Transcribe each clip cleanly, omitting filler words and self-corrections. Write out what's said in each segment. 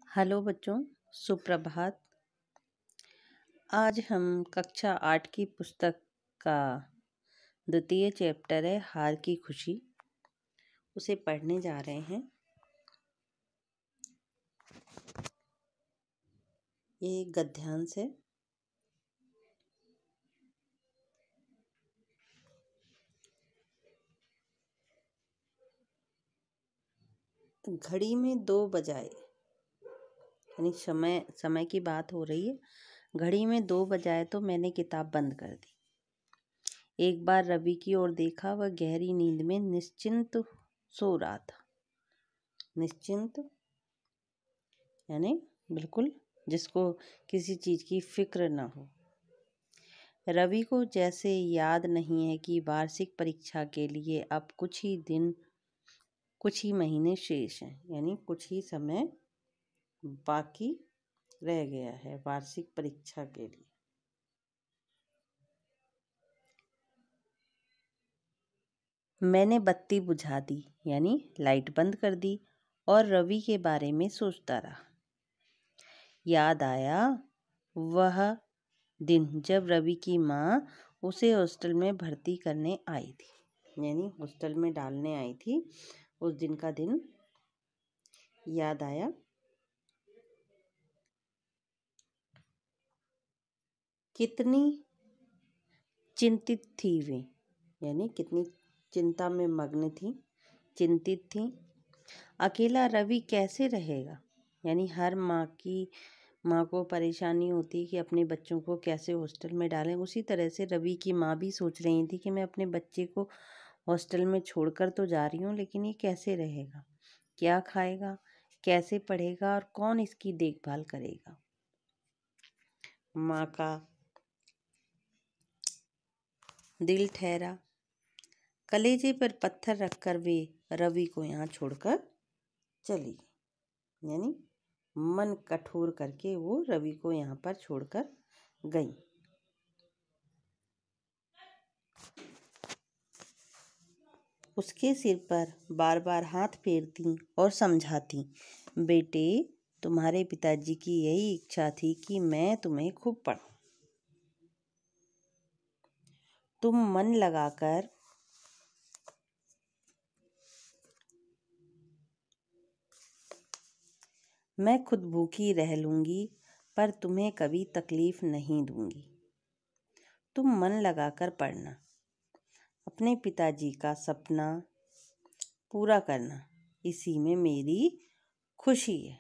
Hello बच्चों, सुप्रभात। आज हम कक्षा 8 की पुस्तक का द्वितीय चैप्टर है हार की खुशी, उसे पढ़ने जा रहे हैं। ये एक गद्यांश है। घड़ी में 2 बजाए, यानी समय की बात हो रही है। घड़ी में 2 बजाए तो मैंने किताब बंद कर दी। एक बार रवि की ओर देखा, वह गहरी नींद में निश्चिंत सो रहा था। निश्चिंत यानी बिल्कुल, जिसको किसी चीज की फिक्र ना हो। रवि को जैसे याद नहीं है कि वार्षिक परीक्षा के लिए अब कुछ ही महीने शेष हैं, यानी कुछ ही समय बाकी रह गया है वार्षिक परीक्षा के लिए। मैंने बत्ती बुझा दी, यानी लाइट बंद कर दी, और रवि के बारे में सोचता रहा। याद आया वह दिन जब रवि की माँ उसे हॉस्टल में भर्ती करने आई थी, यानी हॉस्टल में डालने आई थी। उस दिन का दिन याद आया। कितनी चिंतित थी वे, यानी कितनी चिंता में मग्न थी, चिंतित थी। अकेला रवि कैसे रहेगा, यानी हर माँ को परेशानी होती है कि अपने बच्चों को कैसे हॉस्टल में डालें। उसी तरह से रवि की माँ भी सोच रही थी कि मैं अपने बच्चे को हॉस्टल में छोड़कर तो जा रही हूँ, लेकिन ये कैसे रहेगा, क्या खाएगा, कैसे पढ़ेगा और कौन इसकी देखभाल करेगा। माँ का दिल ठहरा। कलेजे पर पत्थर रखकर वे रवि को यहाँ छोड़कर चली, यानी मन कठोर करके वो रवि को यहाँ पर छोड़कर गई। उसके सिर पर बार बार हाथ फेरती और समझाती, बेटे तुम्हारे पिताजी की यही इच्छा थी कि मैं तुम्हें खूब पढ़ाऊं। तुम मन लगाकर मैं खुद भूखी रह लूंगी, पर तुम्हें कभी तकलीफ नहीं दूंगी। तुम मन लगाकर पढ़ना, अपने पिताजी का सपना पूरा करना, इसी में मेरी खुशी है।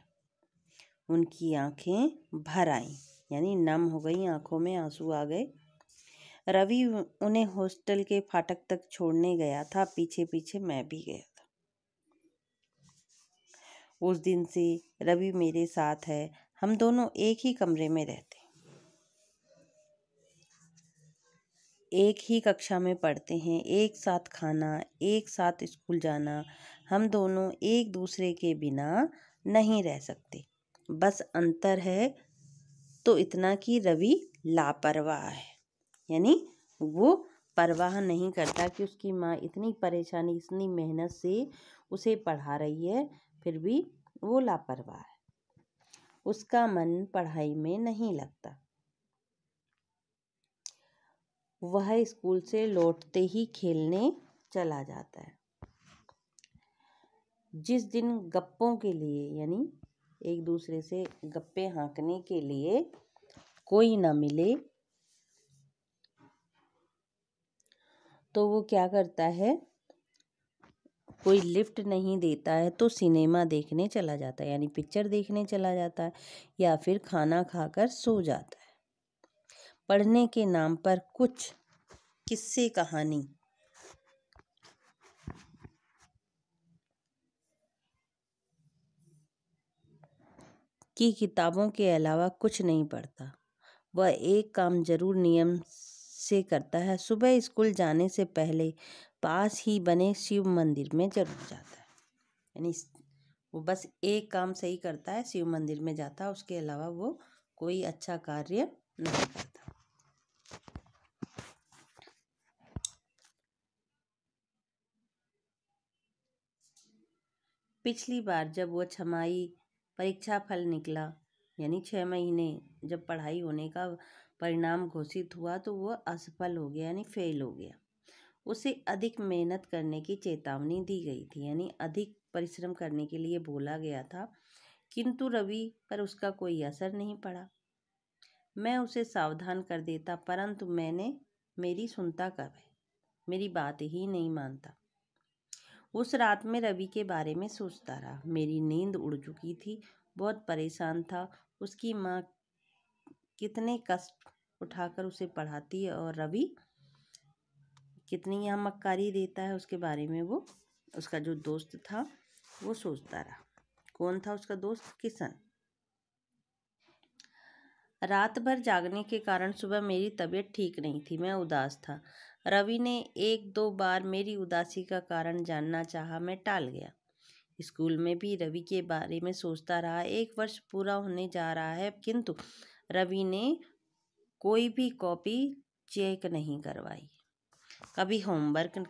उनकी आंखें भर आईं, यानी नम हो गई, आंखों में आंसू आ गए। रवि उन्हें हॉस्टल के फाटक तक छोड़ने गया था, पीछे पीछे मैं भी गया था। उस दिन से रवि मेरे साथ है, हम दोनों एक ही कमरे में रहते, एक ही कक्षा में पढ़ते हैं, एक साथ खाना, एक साथ स्कूल जाना। हम दोनों एक दूसरे के बिना नहीं रह सकते। बस अंतर है तो इतना कि रवि लापरवाह है, यानी वो परवाह नहीं करता कि उसकी माँ इतनी परेशानी, इतनी मेहनत से उसे पढ़ा रही है, फिर भी वो लापरवाह है। उसका मन पढ़ाई में नहीं लगता। वह स्कूल से लौटते ही खेलने चला जाता है। जिस दिन गप्पों के लिए, यानी एक दूसरे से गप्पे हाँकने के लिए कोई ना मिले, तो वो क्या करता है, कोई लिफ्ट नहीं देता है तो सिनेमा देखने चला जाता है, यानी पिक्चर देखने चला जाता है, या फिर खाना खाकर सो जाता है। पढ़ने के नाम पर कुछ किस्से कहानी की किताबों के अलावा कुछ नहीं पढ़ता। वह एक काम जरूर नियम से करता है, सुबह स्कूल जाने से पहले पास ही बने शिव मंदिर में जरूर जाता है। यानी वो बस एक काम सही करता है, शिव मंदिर में जाता है, उसके अलावा वो कोई अच्छा कार्य नहीं करता। पिछली बार जब वो छमाई परीक्षा फल निकला, यानी 6 महीने जब पढ़ाई होने का परिणाम घोषित हुआ तो वह असफल हो गया, यानी फेल हो गया। उसे अधिक मेहनत करने की चेतावनी दी गई थी, यानी अधिक परिश्रम करने के लिए बोला गया था, किंतु रवि पर उसका कोई असर नहीं पड़ा। मैं उसे सावधान कर देता, परंतु मेरी सुनता कब है, मेरी बात ही नहीं मानता। उस रात में रवि के बारे में सोचता रहा। मेरी नींद उड़ चुकी थी, बहुत परेशान था। उसकी माँ कितने कष्ट उठाकर उसे पढ़ाती है और रवि कितनी यहाँ मक्कारी देता है, उसके बारे में वो उसका जो दोस्त था वो सोचता रहा। कौन था उसका दोस्त? किशन। रात भर जागने के कारण सुबह मेरी तबीयत ठीक नहीं थी, मैं उदास था। रवि ने 1-2 बार मेरी उदासी का कारण जानना चाहा, मैं टाल गया। स्कूल में भी रवि के बारे में सोचता रहा। 1 वर्ष पूरा होने जा रहा है, किंतु रवि ने कोई भी कॉपी चेक नहीं करवाई, कभी होमवर्क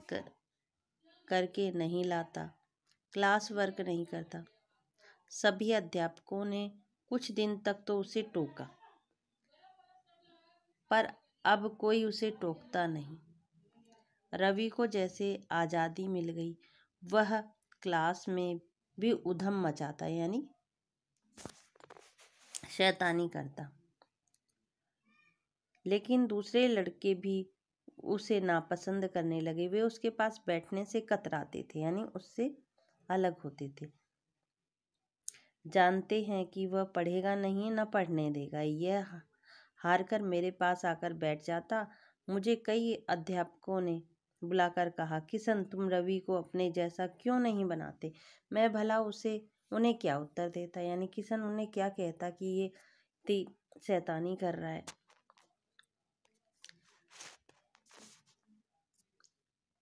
करके नहीं लाता, क्लास वर्क नहीं करता। सभी अध्यापकों ने कुछ दिन तक तो उसे टोका, पर अब कोई उसे टोकता नहीं। रवि को जैसे आज़ादी मिल गई, वह क्लास में भी उधम मचाता, यानी शैतानी करता। लेकिन दूसरे लड़के भी उसे नापसंद करने लगे। वे उसके पास बैठने से कतराते थे, यानी उससे अलग होते थे। जानते हैं कि वह पढ़ेगा नहीं, न पढ़ने देगा। यह हार कर मेरे पास आकर बैठ जाता। मुझे कई अध्यापकों ने बुलाकर कहा, किशन तुम रवि को अपने जैसा क्यों नहीं बनाते? मैं भला उन्हें क्या उत्तर देता, यानी किशन उन्हें क्या कहता कि ये शैतानी कर रहा है।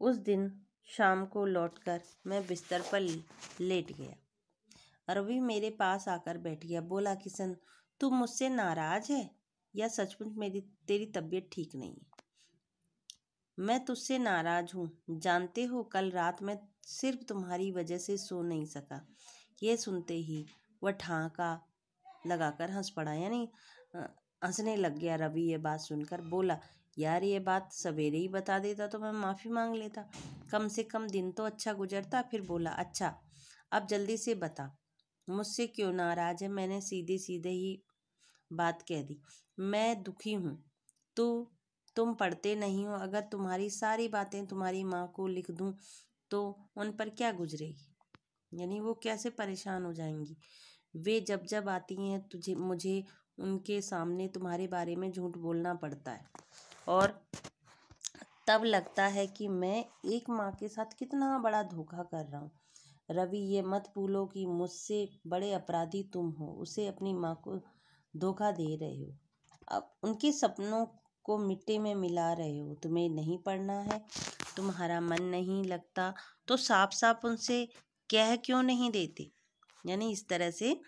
उस दिन शाम को लौटकर मैं बिस्तर पर लेट गया। रवि मेरे पास आकर बैठ गया। बोला, किशन तू मुझसे नाराज है या सचमुच तेरी तबीयत ठीक नहीं है? मैं तुझसे नाराज हूँ। जानते हो, कल रात मैं सिर्फ तुम्हारी वजह से सो नहीं सका। यह सुनते ही वह ठहाका लगाकर हंस पड़ा, यानी हंसने लग गया। रवि ये बात सुनकर बोला, यार ये बात सवेरे ही बता देता तो मैं माफ़ी मांग लेता, कम से कम दिन तो अच्छा गुजरता। फिर बोला, अच्छा अब जल्दी से बता, मुझसे क्यों नाराज है? मैंने सीधे सीधे ही बात कह दी। मैं दुखी हूँ, तुम पढ़ते नहीं हो। अगर तुम्हारी सारी बातें तुम्हारी माँ को लिख दूँ तो उन पर क्या गुजरेगी, यानी वो कैसे परेशान हो जाएंगी। वे जब जब आती हैं मुझे उनके सामने तुम्हारे बारे में झूठ बोलना पड़ता है, और तब लगता है कि मैं एक माँ के साथ कितना बड़ा धोखा कर रहा हूँ। रवि, ये मत भूलो कि मुझसे बड़े अपराधी तुम हो। उसे अपनी माँ को धोखा दे रहे हो, अब उनके सपनों को मिट्टी में मिला रहे हो। तुम्हें नहीं पढ़ना है, तुम्हारा मन नहीं लगता, तो साफ साफ उनसे कह क्यों नहीं देते? यानी इस तरह से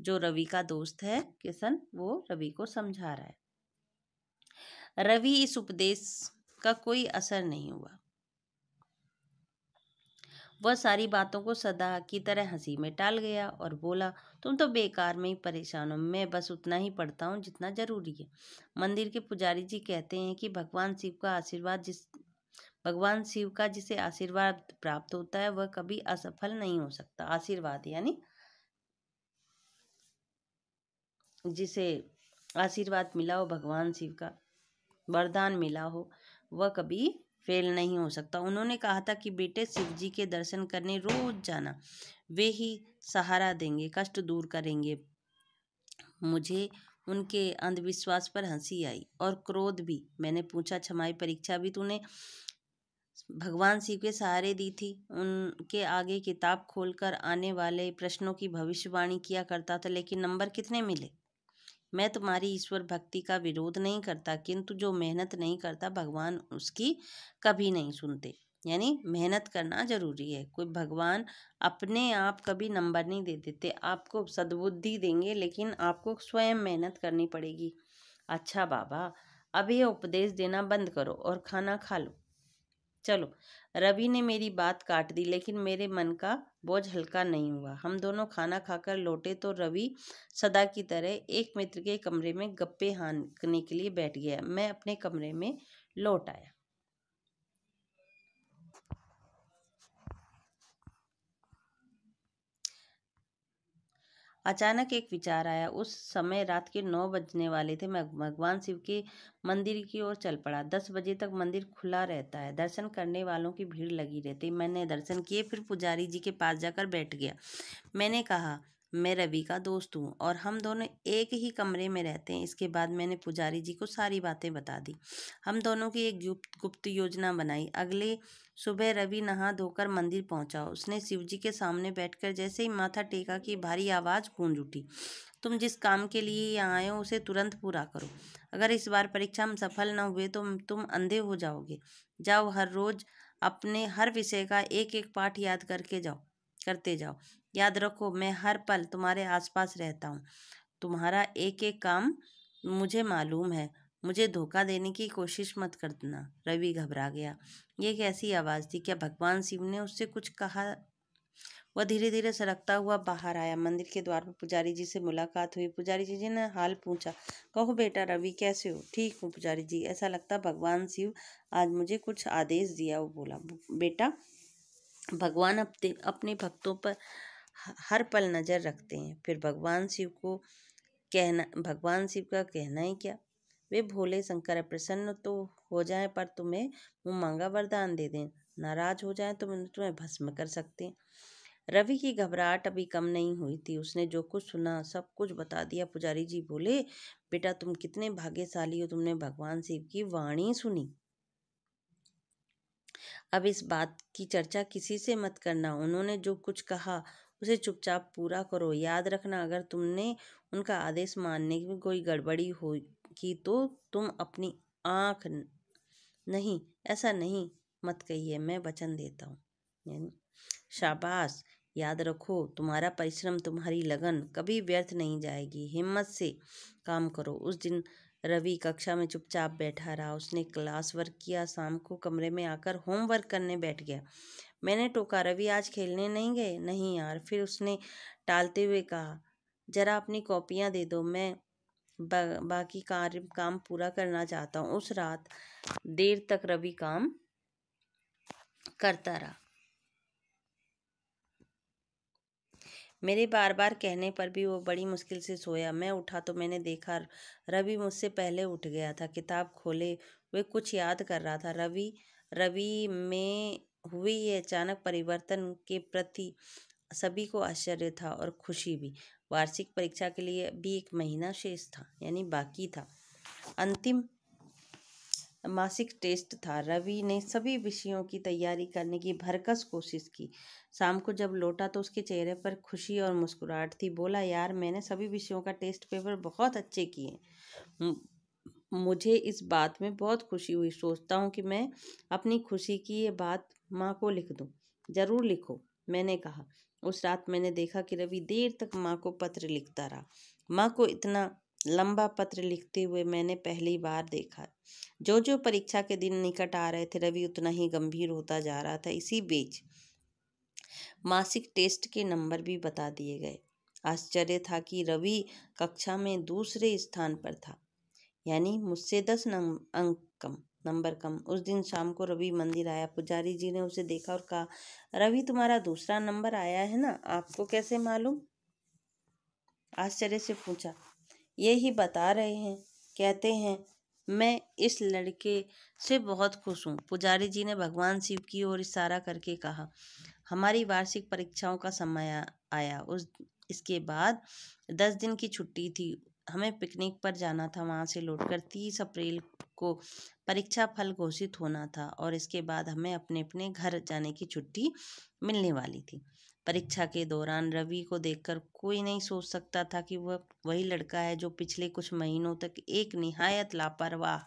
जो रवि का दोस्त है किशन, वो रवि को समझा रहा है। रवि इस उपदेश का कोई असर नहीं हुआ। वह सारी बातों को सदा की तरह हंसी में टाल गया और बोला, तुम तो बेकार में ही परेशान हो। मैं बस उतना ही पढ़ता हूँ जितना जरूरी है। मंदिर के पुजारी जी कहते हैं कि भगवान शिव का जिसे आशीर्वाद प्राप्त होता है वह कभी असफल नहीं हो सकता। आशीर्वाद यानी जिसे आशीर्वाद मिला हो, भगवान शिव का वरदान मिला हो, वह कभी फेल नहीं हो सकता। उन्होंने कहा था कि बेटे, शिव जी के दर्शन करने रोज जाना, वे ही सहारा देंगे, कष्ट दूर करेंगे। मुझे उनके अंधविश्वास पर हंसी आई और क्रोध भी। मैंने पूछा, छमाई परीक्षा भी तूने भगवान शिव के सहारे दी थी? उनके आगे किताब खोलकर आने वाले प्रश्नों की भविष्यवाणी किया करता था, लेकिन नंबर कितने मिले? मैं तुम्हारी ईश्वर भक्ति का विरोध नहीं करता, किंतु जो मेहनत नहीं करता भगवान उसकी कभी नहीं सुनते। यानी मेहनत करना जरूरी है। कोई भगवान अपने आप कभी नंबर नहीं दे देते, आपको सद्बुद्धि देंगे, लेकिन आपको स्वयं मेहनत करनी पड़ेगी। अच्छा बाबा, अब ये उपदेश देना बंद करो और खाना खा लो। चलो। रवि ने मेरी बात काट दी, लेकिन मेरे मन का बोझ हल्का नहीं हुआ। हम दोनों खाना खाकर लौटे तो रवि सदा की तरह एक मित्र के कमरे में गप्पे हाँकने के लिए बैठ गया। मैं अपने कमरे में लौट आया। अचानक एक विचार आया। उस समय रात के 9 बजने वाले थे। मैं भगवान शिव के मंदिर की ओर चल पड़ा। 10 बजे तक मंदिर खुला रहता है। दर्शन करने वालों की भीड़ लगी रहती। मैंने दर्शन किए, फिर पुजारी जी के पास जाकर बैठ गया। मैंने कहा, मैं रवि का दोस्त हूँ और हम दोनों एक ही कमरे में रहते हैं। इसके बाद मैंने पुजारी जी को सारी बातें बता दी। हम दोनों की एक गुप्त योजना बनाई। अगले सुबह रवि नहा धोकर मंदिर पहुंचा। उसने शिव जी के सामने बैठकर जैसे ही माथा टेका कि भारी आवाज गूंज उठी, तुम जिस काम के लिए यहाँ आए हो उसे तुरंत पूरा करो। अगर इस बार परीक्षा में सफल न हुए तो तुम अंधे हो जाओगे। जाओ, हर रोज अपने हर विषय का एक एक पाठ याद करते जाओ। याद रखो, मैं हर पल तुम्हारे आसपास रहता हूँ। तुम्हारा एक एक काम मुझे मालूम है। मुझे धोखा देने की कोशिश मत करना। रवि घबरा गया। ये कैसी आवाज़ थी? क्या भगवान शिव ने उससे कुछ कहा? वह धीरे धीरे सरकता हुआ बाहर आया। मंदिर के द्वार पर पुजारी जी से मुलाकात हुई। पुजारी जी ने हाल पूछा। कहो बेटा रवि, कैसे हो? ठीक हूँ पुजारी जी। ऐसा लगता भगवान शिव आज मुझे कुछ आदेश दिया। वो बोला, बेटा, भगवान अपने भक्तों पर हर पल नजर रखते हैं। फिर भगवान शिव का कहना ही क्या, वे भोले शंकर है। प्रसन्न तो हो जाएं पर तुम्हें मुँह मांगा वरदान दे दें। नाराज हो जाएं तो तुम्हें भस्म कर सकते हैं। रवि की घबराहट अभी कम नहीं हुई थी। उसने जो कुछ सुना सब कुछ बता दिया। पुजारी जी बोले, बेटा तुम कितने भाग्यशाली हो, तुमने भगवान शिव की वाणी सुनी। अब इस बात की चर्चा किसी से मत करना। उन्होंने जो कुछ कहा उसे चुपचाप पूरा करो। याद रखना, अगर तुमने उनका आदेश मानने में कोई गड़बड़ी होगी तो तुम अपनी आँख नहीं, ऐसा नहीं मत कहिए, मैं वचन देता हूँ। यानी शाबाश, याद रखो, तुम्हारा परिश्रम, तुम्हारी लगन कभी व्यर्थ नहीं जाएगी। हिम्मत से काम करो। उस दिन रवि कक्षा में चुपचाप बैठा रहा। उसने क्लास वर्क किया। शाम को कमरे में आकर होमवर्क करने बैठ गया। मैंने टोका, रवि आज खेलने नहीं गए? नहीं यार। फिर उसने टालते हुए कहा, जरा अपनी कॉपियाँ दे दो, मैं बाकी काम पूरा करना चाहता हूँ। उस रात देर तक रवि काम करता रहा। मेरे बार बार कहने पर भी वो बड़ी मुश्किल से सोया। मैं उठा तो मैंने देखा रवि मुझसे पहले उठ गया था। किताब खोले वे कुछ याद कर रहा था। रवि में हुई ये अचानक परिवर्तन के प्रति सभी को आश्चर्य था और खुशी भी। वार्षिक परीक्षा के लिए भी 1 महीना शेष था, यानी बाकी था। अंतिम मासिक टेस्ट था। रवि ने सभी विषयों की तैयारी करने की भरकस कोशिश की। शाम को जब लौटा तो उसके चेहरे पर खुशी और मुस्कुराहट थी। बोला, यार मैंने सभी विषयों का टेस्ट पेपर बहुत अच्छे किए। मुझे इस बात में बहुत खुशी हुई। सोचता हूँ कि मैं अपनी खुशी की ये बात माँ को लिख दूँ। जरूर लिखो, मैंने कहा। उस रात मैंने देखा कि रवि देर तक माँ को पत्र लिखता रहा। माँ को इतना लंबा पत्र लिखते हुए मैंने पहली बार देखा। जो जो परीक्षा के दिन निकट आ रहे थे, रवि उतना ही गंभीर होता जा रहा था। इसी बीच मासिक टेस्ट के नंबर भी बता दिए गए। आश्चर्य था कि रवि कक्षा में दूसरे स्थान पर था, यानी मुझसे 10 नंबर कम। उस दिन शाम को रवि मंदिर आया। पुजारी जी ने उसे देखा और कहा, रवि तुम्हारा दूसरा नंबर आया है ना, आपको कैसे मालूम? आश्चर्य से पूछा। ये ही बता रहे हैं, कहते हैं। मैं इस लड़के से बहुत खुश हूँ। पुजारी जी ने भगवान शिव की ओर इशारा करके कहा। हमारी वार्षिक परीक्षाओं का समय आया। इसके बाद 10 दिन की छुट्टी थी। हमें पिकनिक पर जाना था। वहाँ से लौटकर 30 अप्रैल को परीक्षा फल घोषित होना था और इसके बाद हमें अपने अपने घर जाने की छुट्टी मिलने वाली थी। परीक्षा के दौरान रवि को देखकर कोई नहीं सोच सकता था कि वह वही लड़का है जो पिछले कुछ महीनों तक एक निहायत लापरवाह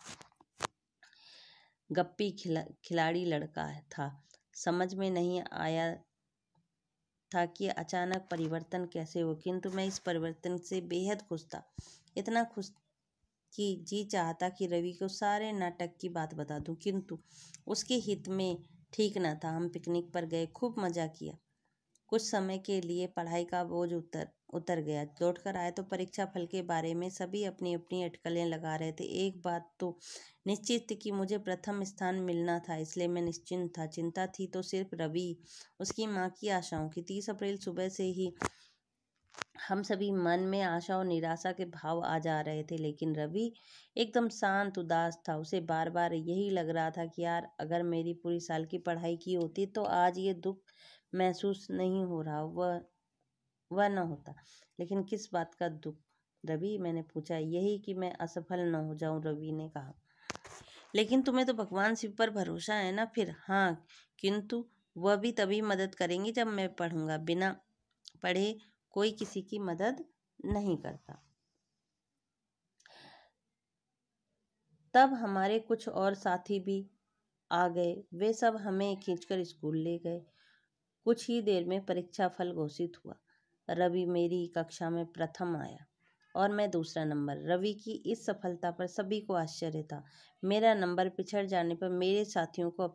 गप्पी खिलाड़ी लड़का था। समझ में नहीं आया था कि अचानक परिवर्तन कैसे हो, किंतु मैं इस परिवर्तन से बेहद खुश था। इतना खुश कि जी चाहता कि रवि को सारे नाटक की बात बता दूं, किंतु उसके हित में ठीक न था। हम पिकनिक पर गए, खूब मजा किया। कुछ समय के लिए पढ़ाई का बोझ उतर गया। लौटकर आए तो परीक्षा फल के बारे में सभी अपनी अपनी अटकलें लगा रहे थे। एक बात तो निश्चित थी कि मुझे प्रथम स्थान मिलना था, इसलिए मैं निश्चिंत था। चिंता थी तो सिर्फ रवि, उसकी माँ की आशाओं की। 30 अप्रैल सुबह से ही हम सभी मन में आशा और निराशा के भाव आ जा रहे थे, लेकिन रवि एकदम शांत उदास था। उसे बार बार यही लग रहा था कि यार, अगर मेरी पूरी साल की पढ़ाई की होती तो आज ये दुख महसूस नहीं हो रहा, वह न होता। लेकिन किस बात का दुख रवि, मैंने पूछा। यही कि मैं असफल न हो जाऊं, रवि ने कहा। लेकिन तुम्हें तो भगवान शिव पर भरोसा है ना? फिर हाँ, किंतु वह भी तभी मदद करेंगे जब मैं पढ़ूंगा। बिना पढ़े कोई किसी की मदद नहीं करता। तब हमारे कुछ और साथी भी आ गए। वे सब हमें खींचकर स्कूल ले गए। कुछ ही देर में परीक्षा फल घोषित हुआ। रवि मेरी कक्षा में प्रथम आया और मैं दूसरा नंबर। रवि की इस सफलता पर सभी को आश्चर्य था। मेरा नंबर पिछड़ जाने पर मेरे साथियों को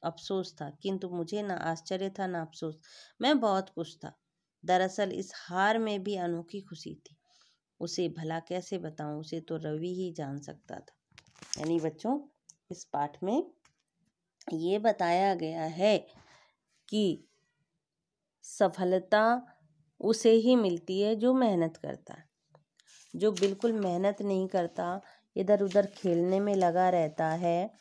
अफसोस था, किंतु मुझे ना आश्चर्य था ना अफसोस। मैं बहुत खुश था। दरअसल इस हार में भी अनोखी खुशी थी। उसे भला कैसे बताऊं, उसे तो रवि ही जान सकता था। यानी बच्चों, इस पाठ में ये बताया गया है कि सफलता उसे ही मिलती है जो मेहनत करता है। जो बिल्कुल मेहनत नहीं करता, इधर उधर खेलने में लगा रहता है,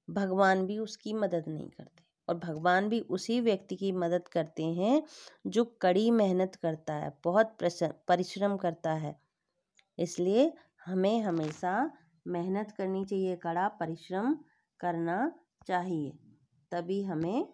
भगवान भी उसकी मदद नहीं करते। और भगवान भी उसी व्यक्ति की मदद करते हैं जो कड़ी मेहनत करता है, बहुत परिश्रम करता है। इसलिए हमें हमेशा मेहनत करनी चाहिए, कड़ा परिश्रम करना चाहिए, तभी हमें